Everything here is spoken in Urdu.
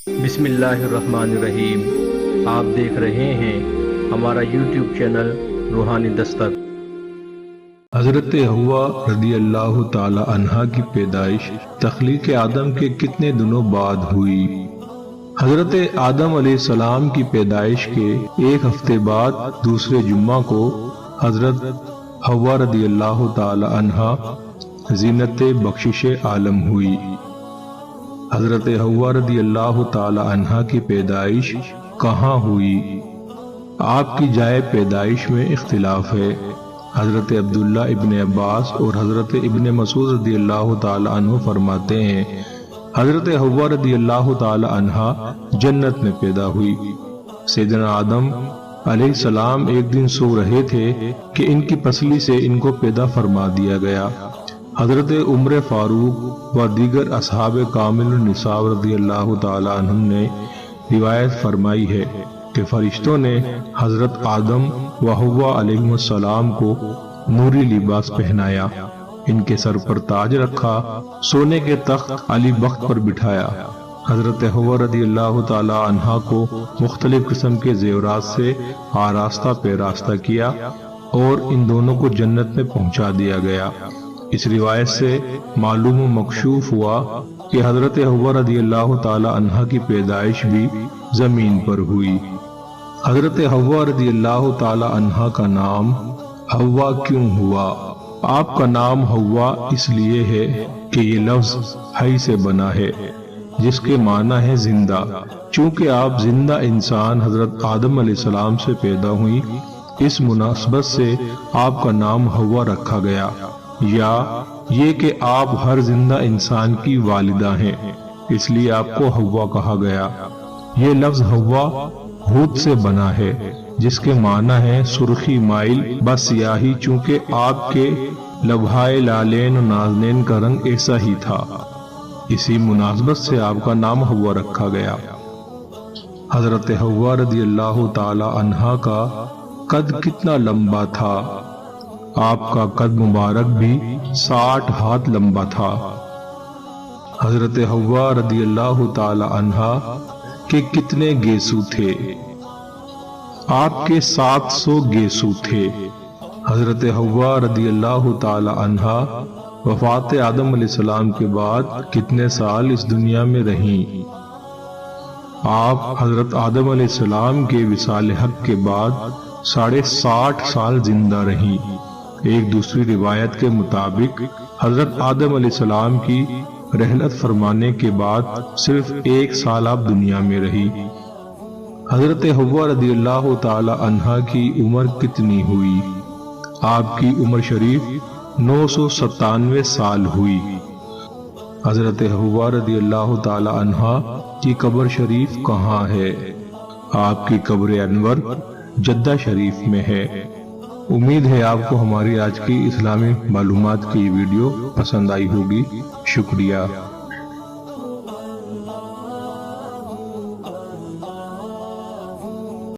بسم اللہ الرحمن الرحیم، آپ دیکھ رہے ہیں ہمارا یوٹیوب چینل روحانی دستک۔ حضرت حوا رضی اللہ تعالی عنہا کی پیدائش تخلیق آدم کے کتنے دنوں بعد ہوئی؟ حضرت آدم علیہ السلام کی پیدائش کے ایک ہفتے بعد دوسرے جمعہ کو حضرت حوا رضی اللہ تعالی عنہا زینت بخشش عالم ہوئی۔ حضرت حوا رضی اللہ تعالی عنہا کی پیدائش کہاں ہوئی؟ آپ کی جائے پیدائش میں اختلاف ہے۔ حضرت عبداللہ ابن عباس اور حضرت ابن مسعود رضی اللہ تعالی عنہ فرماتے ہیں حضرت حوا رضی اللہ تعالی عنہا جنت میں پیدا ہوئی۔ سیدنا آدم علیہ السلام ایک دن سو رہے تھے کہ ان کی پسلی سے ان کو پیدا فرما دیا گیا۔ حضرت عمر فاروق و دیگر اصحاب کامل النساء رضی اللہ تعالی عنہم نے روایت فرمائی ہے کہ فرشتوں نے حضرت آدم و حوا علیہ السلام کو نوری لباس پہنایا، ان کے سر پر تاج رکھا، سونے کے تخت علی بخت پر بٹھایا۔ حضرت حوا رضی اللہ تعالی عنہا کو مختلف قسم کے زیورات سے آراستہ پیراستہ کیا اور ان دونوں کو جنت میں پہنچا دیا گیا۔ اس روایت سے معلوم و مکشوف ہوا کہ حضرت حوا رضی اللہ تعالی عنہا کی پیدائش بھی زمین پر ہوئی۔ حضرت حوا رضی اللہ تعالی عنہا کا نام حوا کیوں ہوا؟ آپ کا نام حوا اس لیے ہے کہ یہ لفظ حی سے بنا ہے، جس کے معنی ہے زندہ۔ چونکہ آپ زندہ انسان حضرت آدم علیہ السلام سے پیدا ہوئی، اس مناسبت سے آپ کا نام حوا رکھا گیا، یا یہ کہ آپ ہر زندہ انسان کی والدہ ہیں، اس لیے آپ کو حوا کہا گیا۔ یہ لفظ حوا ہود سے بنا ہے، جس کے معنی ہے سرخی مائل بس سیاہی، چونکہ آپ کے لبھائے لالین و نازنین کا رنگ ایسا ہی تھا، اسی مناسبت سے آپ کا نام حوا رکھا گیا۔ حضرت حوا رضی اللہ تعالی عنہا کا قد کتنا لمبا تھا؟ آپ کا قد مبارک بھی 60 ہاتھ لمبا تھا۔ حضرت حوا رضی اللہ تعالی عنہا کے کتنے گیسو تھے؟ آپ کے 700 گیسو تھے۔ حضرت حوا رضی اللہ تعالی عنہا وفات آدم علیہ السلام کے بعد کتنے سال اس دنیا میں رہیں؟ آپ حضرت آدم علیہ السلام کے وصال حق کے بعد 60.5 سال زندہ رہیں۔ ایک دوسری روایت کے مطابق حضرت آدم علیہ السلام کی رحلت فرمانے کے بعد صرف 1 سال آپ دنیا میں رہی۔ حضرت حوا رضی اللہ تعالی عنہا کی عمر کتنی ہوئی؟ آپ کی عمر شریف 997 سال ہوئی۔ حضرت حوا رضی اللہ تعالی عنہا کی قبر شریف کہاں ہے؟ آپ کی قبر انور جدہ شریف میں ہے۔ امید ہے آپ کو ہماری آج کی اسلامی معلومات کی ویڈیو پسند آئی ہوگی۔ شکریہ۔